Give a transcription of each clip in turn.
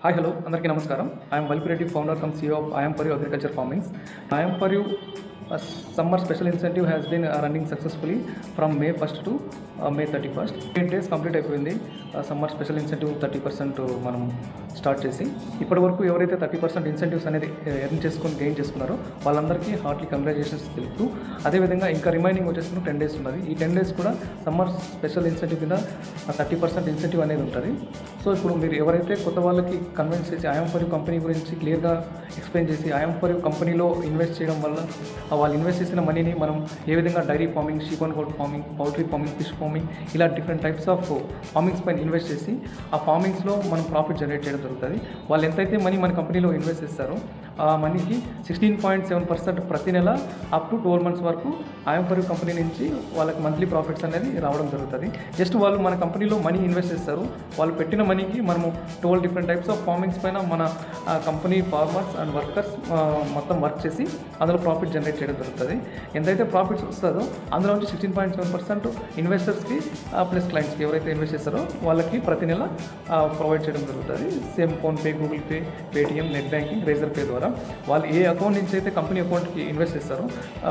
Hi, hello, అందరికీ నమస్కారం. I am Valpireddy, founder and CEO of I am for you Agriculture Farmings. I am for you summer special incentive has been running successfully from May 1st to May 31st. 8 days complete అయిపోయింది. Summer special incentive 30% మనం start చేసి ఇప్పటి వరకు ఎవరైతే 30% incentives అనేది earn చేసుకొని gain చేసుకున్నారో వాళ్ళందరికీ హార్ట్లీ కంగ్రాచులేషన్స్ తెలుపుతూ అదేవిధంగా ఇంకా రిమైనింగ్ వచ్చేసి 10 days ఉన్నది. ఈ 10 days కూడా సమ్మర్ స్పెషల్ ఇన్సెంటివ్ కింద 30% ఇన్సెంటివ్ అనేది ఉంటుంది. సో ఇప్పుడు మీరు ఎవరైతే కొత్త వాళ్ళకి కన్విన్స్ చేసి ఐఎమ్ ఫర్ యూ కంపెనీ గురించి క్లియర్గా ఎక్స్ప్లెయిన్ చేసి ఐఎమ్ ఫర్ యూ కంపెనీలో ఇన్వెస్ట్ చేయడం వల్ల వాళ్ళు ఇన్వెస్ట్ చేసిన మనీని మనం ఏ విధంగా dairy farming, sheep and goat farming, poultry farming, fish farming ఇలా డిఫరెంట్ టైప్స్ ఆఫ్ ఫార్మింగ్స్ పైన ఇన్వెస్ట్ చేసి ఆ ఫార్మింగ్స్లో మనం ప్రాఫిట్ జనరేట్ చేయడం జరుగుతుంది. వాళ్ళు ఎంతైతే మనీ మన కంపెనీలో ఇన్వెస్ట్ చేస్తారో ఆ మనీకి 16.7% ప్రతి నెల అప్ టు 12 months వరకు ఐఎమ్ ఫర్ యూ కంపెనీ నుంచి వాళ్ళకి మంత్లీ ప్రాఫిట్స్ అనేది రావడం జరుగుతుంది. జస్ట్ వాళ్ళు మన కంపెనీలో మనీ ఇన్వెస్ట్ చేస్తారు. వాళ్ళు పెట్టిన మనీకి మనము 12 డిఫరెంట్ టైప్స్ ఆఫ్ ఫార్మింగ్స్ పైన మన కంపెనీ ఫార్మర్స్ అండ్ వర్కర్స్ మొత్తం వర్క్ చేసి అందులో ప్రాఫిట్ జనరేట్ చేయడం జరుగుతుంది. ఎంతైతే ప్రాఫిట్స్ వస్తుందో అందులో నుంచి 16.7% ఇన్వెస్టర్స్కి ప్లస్ క్లయింట్స్కి ఎవరైతే ఇన్వెస్ట్ చేస్తారో వాళ్ళకి ప్రతి నెల ప్రొవైడ్ చేయడం జరుగుతుంది. Same PhonePe, Google Pay, Paytm, net banking, Razorpay ద్వారా వాళ్ళు ఏ అకౌంట్ నుంచి అయితే కంపెనీ అకౌంట్కి ఇన్వెస్ట్ చేస్తారో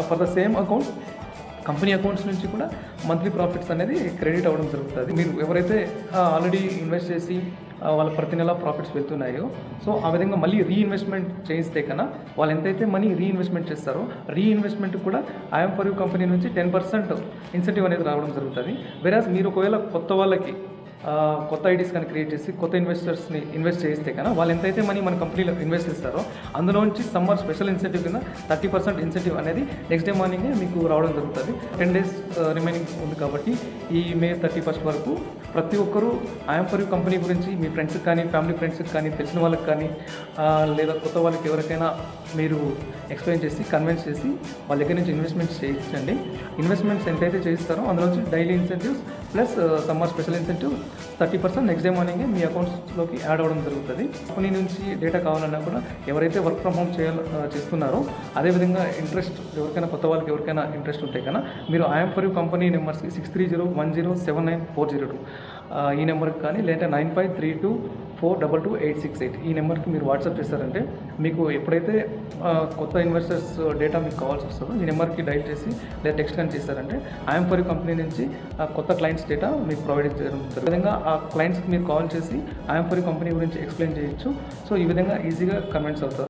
for the same account company accounts నుంచి కూడా మంత్లీ ప్రాఫిట్స్ అనేది క్రెడిట్ అవ్వడం జరుగుతుంది. మీరు ఎవరైతే ఆల్రెడీ ఇన్వెస్ట్ చేసి వాళ్ళ ప్రతి నెల ప్రాఫిట్స్ వెళ్తున్నాయో సో ఆ విధంగా మళ్ళీ రీఇన్వెస్ట్మెంట్ చేయిస్తే కన్నా వాళ్ళు ఎంతైతే మనీ రీఇన్వెస్ట్మెంట్ చేస్తారో రీఇన్వెస్ట్మెంట్ కూడా ఐఎమ్ ఫర్ యూ కంపెనీ నుంచి 10% ఇన్సెంటివ్ అనేది రావడం జరుగుతుంది. వెరాజ్ మీరు ఒకవేళ కొత్త వాళ్ళకి కొత్త ఐడీస్ కానీ క్రియేట్ చేసి కొత్త ఇన్వెస్టర్స్ని ఇన్వెస్ట్ చేస్తే కన్నా వాళ్ళు ఎంతైతే మనీ మన కంపెనీలో ఇన్వెస్ట్ చేస్తారో అందులో నుంచి సమ్మర్ స్పెషల్ ఇన్సెంటివ్ కింద 30% ఇన్సెంటివ్ అనేది నెక్స్ట్ డే మార్నింగే మీకు రావడం జరుగుతుంది. 10 days రిమైనింగ్ ఉంది కాబట్టి ఈ మే 31st వరకు ప్రతి ఒక్కరూ ఐఎమ్ ఫర్ యూ కంపెనీ గురించి మీ ఫ్రెండ్స్కి కానీ, ఫ్యామిలీ ఫ్రెండ్స్కి కానీ, తెలిసిన వాళ్ళకి కానీ లేదా కొత్త వాళ్ళకి ఎవరికైనా మీరు ఎక్స్ప్లెయిన్ చేసి కన్విన్స్ చేసి వాళ్ళ దగ్గర నుంచి ఇన్వెస్ట్మెంట్స్ చేయించండి. ఇన్వెస్ట్మెంట్స్ ఎంతైతే చేయిస్తారో అందులో నుంచి daily incentives plus summer special incentive 30% next day మార్నింగే మీ అకౌంట్స్లోకి యాడ్ అవ్వడం జరుగుతుంది. కంపెనీ నుంచి డేటా కావాలన్నా కూడా ఎవరైతే వర్క్ ఫ్రమ్ హోమ్ చేస్తున్నారో అదేవిధంగా ఇంట్రెస్ట్ ఎవరికైనా కొత్త వాళ్ళకి ఎవరికైనా ఇంట్రెస్ట్ ఉంటే కన్నా మీరు ఐఎమ్ ఫర్ యూ కంపెనీ నెంబర్స్కి 6301079402 ఈ నెంబర్కి కానీ లేదా 9532422868 ఈ నెంబర్కి మీరు వాట్సాప్ చేస్తారంటే మీకు ఎప్పుడైతే కొత్త ఇన్వెస్టర్స్ డేటా మీకు కావాల్సి వస్తుందో ఈ నెంబర్కి డైల్ చేసి లేదా టెక్స్ట్ కానీ చేస్తారంటే ఐఎమ్ ఫర్ యూ కంపెనీ నుంచి కొత్త క్లయింట్స్ డేటా మీకు ప్రొవైడ్ చేయడం జరుగుతుంది. ఈ విధంగా ఆ క్లయింట్స్కి మీరు కాల్ చేసి ఐఎమ్ ఫర్ యూ కంపెనీ గురించి ఎక్స్ప్లెయిన్ చేయొచ్చు. సో ఈ విధంగా ఈజీగా కన్విన్స్ అవుతారు.